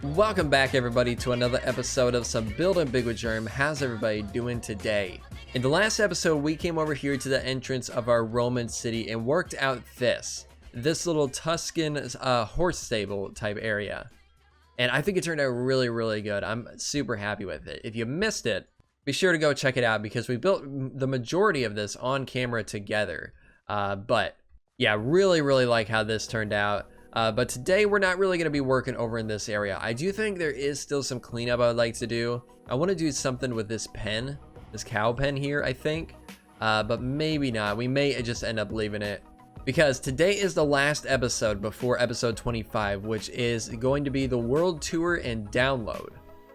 Welcome back everybody to another episode of some Building Big with Jerm. How's everybody doing today? In the last episode we came over here to the entrance of our Roman city and worked out this little Tuscan horse stable type area. And I think it turned out really good. I'm super happy with it. If you missed it, be sure to go check it out because we built the majority of this on camera together. But yeah, really like how this turned out. But today we're not really going to be working over in this area. I do think there is still some cleanup I would like to do. I want to do something with this pen, this cow pen here, I think. But maybe not. We may just end up leaving it. Because today is the last episode before episode 25, which is going to be the world tour and download.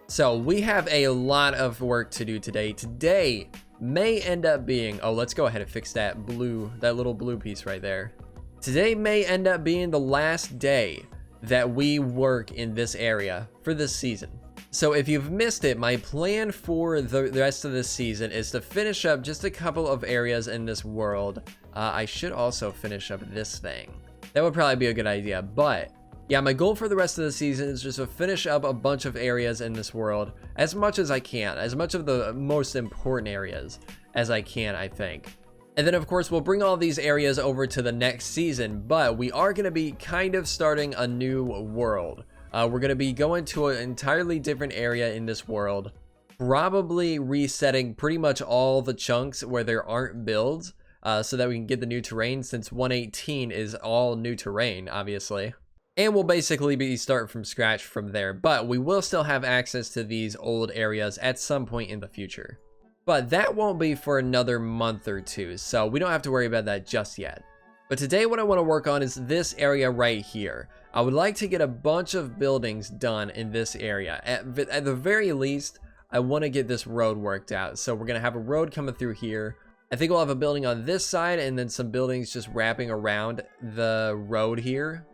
So we have a lot of work to do today. Today may end up being, oh, let's go ahead and fix that little blue piece right there. Today may end up being the last day that we work in this area for this season. So if you've missed it, my plan for the rest of this season is to finish up just a couple of areas in this world. I should also finish up this thing. That would probably be a good idea. But yeah, my goal for the rest of the season is just to finish up a bunch of areas in this world as much as I can, as much of the most important areas as I can, I think. And then of course we'll bring all these areas over to the next season, but we are going to be kind of starting a new world. We're going to be going to an entirely different area in this world, probably resetting pretty much all the chunks where there aren't builds, so that we can get the new terrain, since 118 is all new terrain, obviously. And we'll basically be starting from scratch from there, but we will still have access to these old areas at some point in the future. But that won't be for another month or two, so we don't have to worry about that just yet. But today what I want to work on is this area right here. I would like to get a bunch of buildings done in this area. At the very least, I want to get this road worked out. So we're going to have a road coming through here. I think we'll have a building on this side and then some buildings just wrapping around the road here.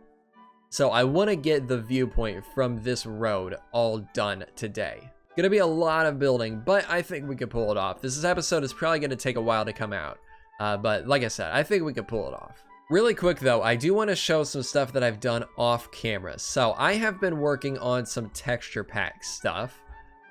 So I want to get the viewpoint from this road all done today. Gonna be a lot of building, but I think we can pull it off. This episode is probably gonna take a while to come out. But like I said, I think we can pull it off. Really quick though, I do want to show some stuff that I've done off camera. So I have been working on some texture pack stuff,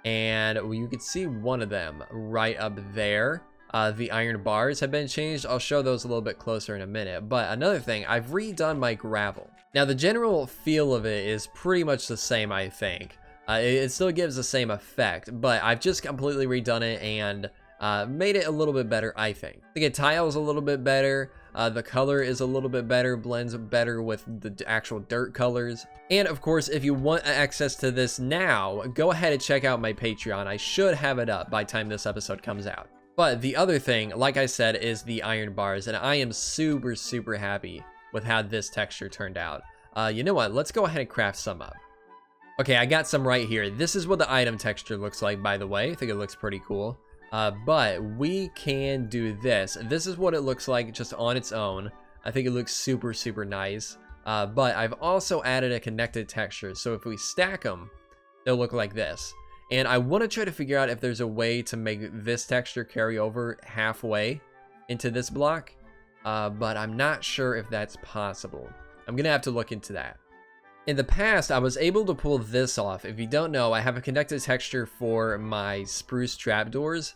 and you can see one of them right up there. The iron bars have been changed. I'll show those a little bit closer in a minute. But another thing, I've redone my gravel. Now the general feel of it is pretty much the same, I think. It still gives the same effect, but I've just completely redone it and made it a little bit better, I think. The tile is a little bit better. The color is a little bit better, blends better with the actual dirt colors. And of course, if you want access to this now, go ahead and check out my Patreon. I should have it up by the time this episode comes out. But the other thing, like I said, is the iron bars, and I am super happy with how this texture turned out. You know what? Let's go ahead and craft some up. Okay, I got some right here. This is what the item texture looks like, by the way. I think it looks pretty cool. But we can do this. This is what it looks like just on its own. I think it looks super nice. But I've also added a connected texture. So if we stack them, they'll look like this. And I want to try to figure out if there's a way to make this texture carry over halfway into this block. But I'm not sure if that's possible. I'm going to have to look into that. In the past, I was able to pull this off. If you don't know, I have a connected texture for my spruce trapdoors.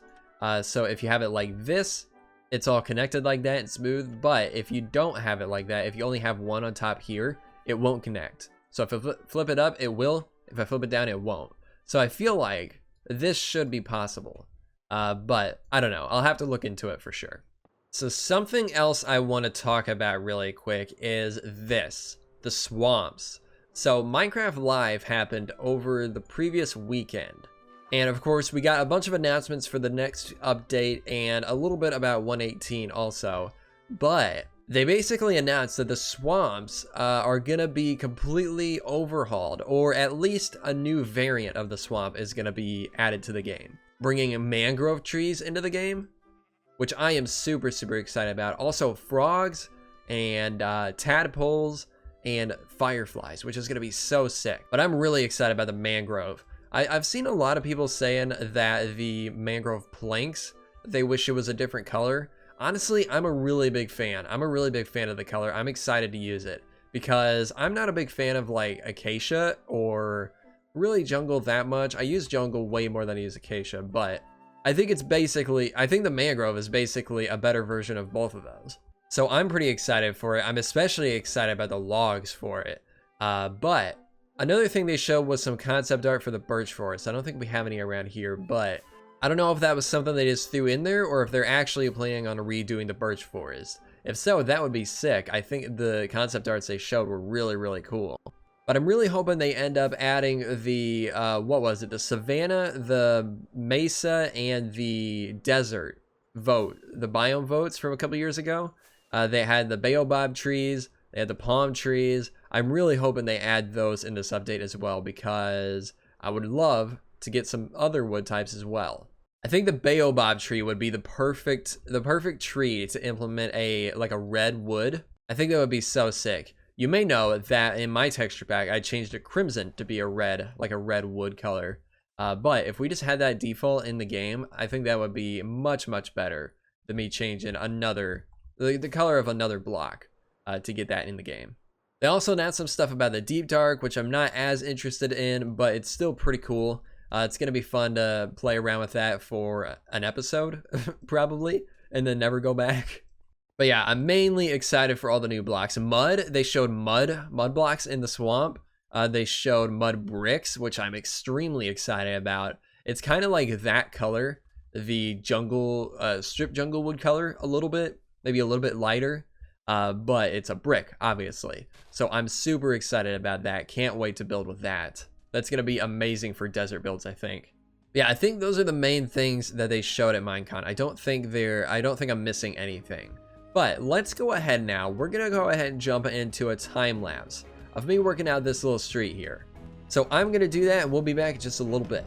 So if you have it like this, it's all connected like that and smooth. But if you don't have it like that, if you only have one on top here, it won't connect. So if I flip it up, it will. If I flip it down, it won't. So I feel like this should be possible. But I don't know. I'll have to look into it for sure. So something else I want to talk about really quick is this, the swamps. So Minecraft Live happened over the previous weekend. And of course, we got a bunch of announcements for the next update and a little bit about 118 also. But they basically announced that the swamps are going to be completely overhauled, or at least a new variant of the swamp is going to be added to the game. Bringing mangrove trees into the game, which I am super excited about. Also frogs and tadpoles and fireflies, which is going to be so sick. But I'm really excited about the mangrove. I've seen a lot of people saying that the mangrove planks, they wish it was a different color. Honestly, I'm a really big fan. I'm a really big fan of the color. I'm excited to use it because I'm not a big fan of like acacia or really jungle that much. I use jungle way more than I use acacia, but I think it's basically, I think the mangrove is basically a better version of both of those. So I'm pretty excited for it. I'm especially excited about the logs for it. But another thing they showed was some concept art for the birch forest. I don't think we have any around here, but I don't know if that was something they just threw in there or if they're actually planning on redoing the birch forest. If so, that would be sick. I think the concept arts they showed were really, really cool. But I'm really hoping they end up adding the, what was it? The savanna, the mesa, and the desert vote. The biome votes from a couple years ago. They had the baobab trees. They had the palm trees. I'm really hoping they add those in this update as well because I would love to get some other wood types as well. I think the baobab tree would be the perfect tree to implement a red wood. I think that would be so sick. You may know that in my texture pack, I changed it crimson to be a red wood color. But if we just had that default in the game, I think that would be much, much better than me changing the color of another block to get that in the game. They also announced some stuff about the deep dark, which I'm not as interested in, but it's still pretty cool. It's going to be fun to play around with that for an episode, probably, and then never go back. But yeah, I'm mainly excited for all the new blocks. Mud, they showed mud blocks in the swamp. They showed mud bricks, which I'm extremely excited about. It's kind of like that color, the jungle, strip jungle wood color a little bit, maybe a little bit lighter, but it's a brick, obviously. So I'm super excited about that. Can't wait to build with that. That's going to be amazing for desert builds, I think. Yeah, I think those are the main things that they showed at Minecon. I don't think I'm missing anything. But let's go ahead now. We're going to go ahead and jump into a time lapse of me working out this little street here. So I'm going to do that and we'll be back in just a little bit.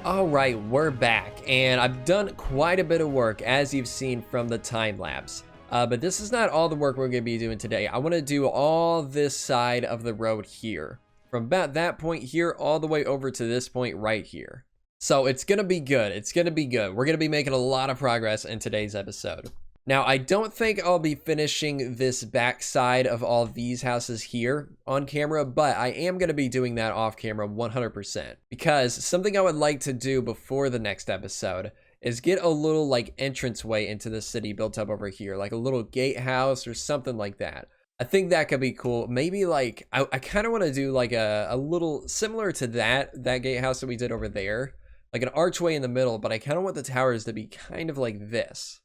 Alright, we're back, and I've done quite a bit of work, as you've seen from the time lapse. But this is not all the work we're going to be doing today. I want to do all this side of the road here. From about that point here, all the way over to this point right here. So it's going to be good. It's going to be good. We're going to be making a lot of progress in today's episode. Now, I don't think I'll be finishing this back side of all these houses here on camera, but I am going to be doing that off camera 100%. Because something I would like to do before the next episode is get a little like entranceway into the city built up over here, like a little gatehouse or something like that. I think that could be cool. Maybe like, I kind of want to do like a little similar to that gatehouse that we did over there, like an archway in the middle, but I kind of want the towers to be kind of like this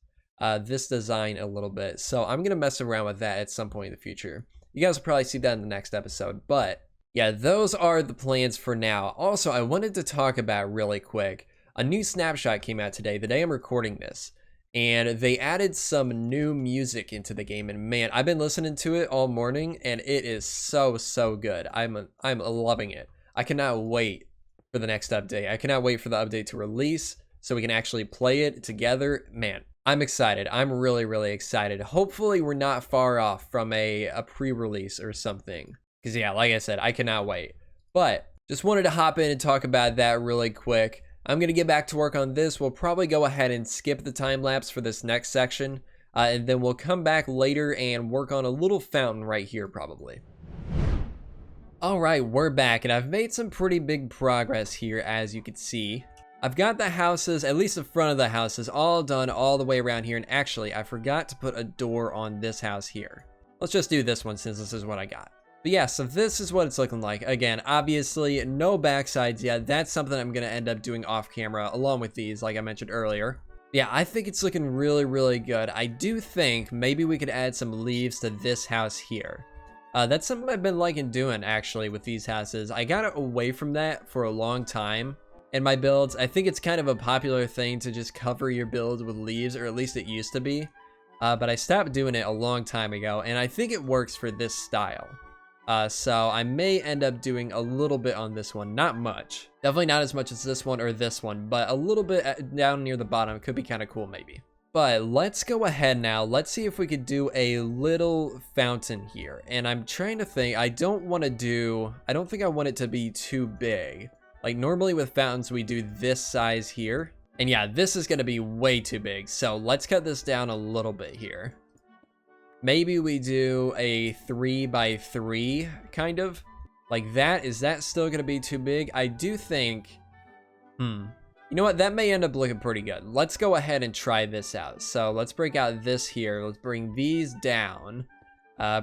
design a little bit. So I'm going to mess around with that at some point in the future. You guys will probably see that in the next episode, but yeah, those are the plans for now. Also, I wanted to talk about really quick, a new snapshot came out today, the day I'm recording this, and they added some new music into the game, and man, I've been listening to it all morning, and it is so good. I'm loving it. I cannot wait for the next update. I cannot wait for the update to release so we can actually play it together. Man, I'm excited. I'm really excited. Hopefully we're not far off from a pre-release or something. Because yeah, like I said, I cannot wait. But just wanted to hop in and talk about that really quick. I'm going to get back to work on this. We'll probably go ahead and skip the time lapse for this next section. And then we'll come back later and work on a little fountain right here probably. Alright, we're back and I've made some pretty big progress here, as you can see. I've got the houses, at least the front of the houses, all done all the way around here. And actually, I forgot to put a door on this house here. Let's just do this one since this is what I got. But yeah, so this is what it's looking like. Again, obviously, no backsides yet. That's something I'm going to end up doing off camera along with these, like I mentioned earlier. Yeah, I think it's looking really good. I do think maybe we could add some leaves to this house here. That's something I've been liking doing, actually, with these houses. I got away from that for a long time. In my builds, I think it's kind of a popular thing to just cover your build with leaves, or at least it used to be. but I stopped doing it a long time ago, and I think it works for this style. So I may end up doing a little bit on this one, not much. Definitely not as much as this one or this one, but a little bit down near the bottom could be kind of cool maybe. But let's go ahead now. Let's see if we could do a little fountain here. And I'm trying to think, I don't think I want it to be too big. Like normally with fountains, we do this size here. And yeah, this is going to be way too big. So let's cut this down a little bit here. Maybe we do a 3x3 kind of like that. Is that still going to be too big? I do think, you know what? That may end up looking pretty good. Let's go ahead and try this out. So let's break out this here. Let's bring these down.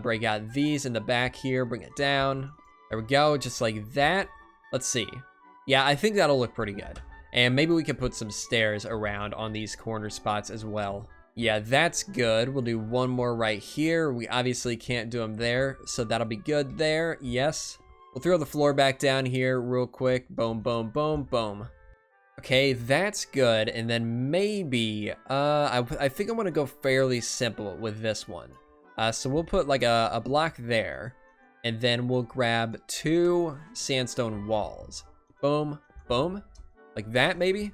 Break out these in the back here. Bring it down. There we go. Just like that. Let's see. Yeah, I think that'll look pretty good. And maybe we can put some stairs around on these corner spots as well. Yeah, that's good. We'll do one more right here. We obviously can't do them there, so that'll be good there. Yes. We'll throw the floor back down here real quick. Boom, boom, boom, boom. Okay, that's good. And then maybe, I think I want to go fairly simple with this one. So we'll put like a block there, and then we'll grab 2 sandstone walls. Boom, boom, like that maybe.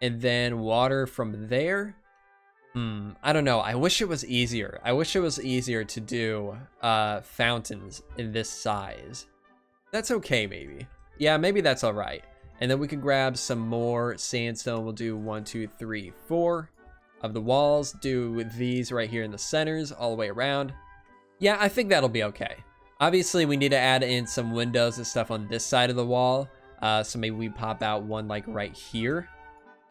And then water from there. I don't know. I wish it was easier. I wish it was easier to do fountains in this size. That's okay, maybe. Yeah, maybe that's all right. And then we can grab some more sandstone. We'll do 1, 2, 3, 4 of the walls. Do these right here in the centers all the way around. Yeah, I think that'll be okay. Obviously, we need to add in some windows and stuff on this side of the wall. So maybe we pop out one like right here.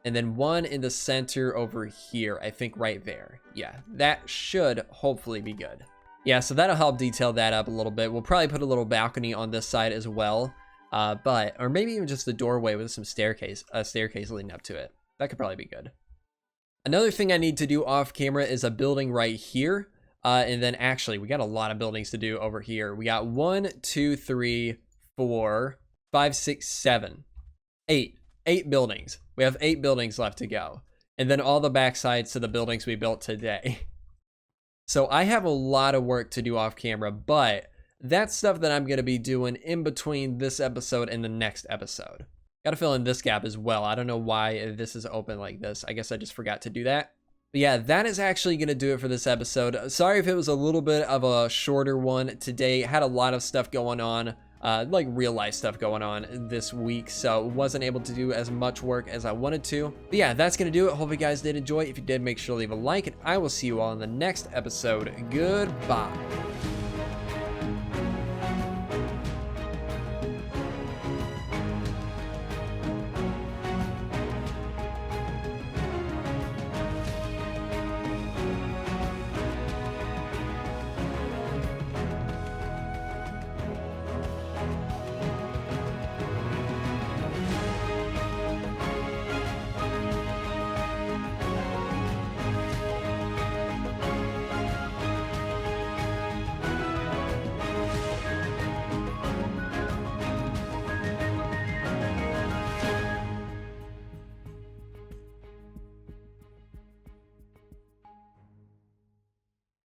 And then one in the center over here, I think right there. Yeah, that should hopefully be good. Yeah, so that'll help detail that up a little bit. We'll probably put a little balcony on this side as well. Or maybe even just a doorway with some staircase leading up to it. That could probably be good. Another thing I need to do off camera is a building right here. And then actually, we got a lot of buildings to do over here. We got 1, 2, 3, 4, 5, 6, 7, 8. 8 buildings. We have 8 buildings left to go. And then all the backsides to the buildings we built today. So I have a lot of work to do off camera, but that's stuff that I'm going to be doing in between this episode and the next episode. Got to fill in this gap as well. I don't know why this is open like this. I guess I just forgot to do that. But yeah, that is actually going to do it for this episode. Sorry if it was a little bit of a shorter one today. Had a lot of stuff going on. Like real life stuff going on this week, so wasn't able to do as much work as I wanted to. But yeah, that's gonna do it. Hope you guys did enjoy. If you did, make sure to leave a like, and I will see you all in the next episode. Goodbye.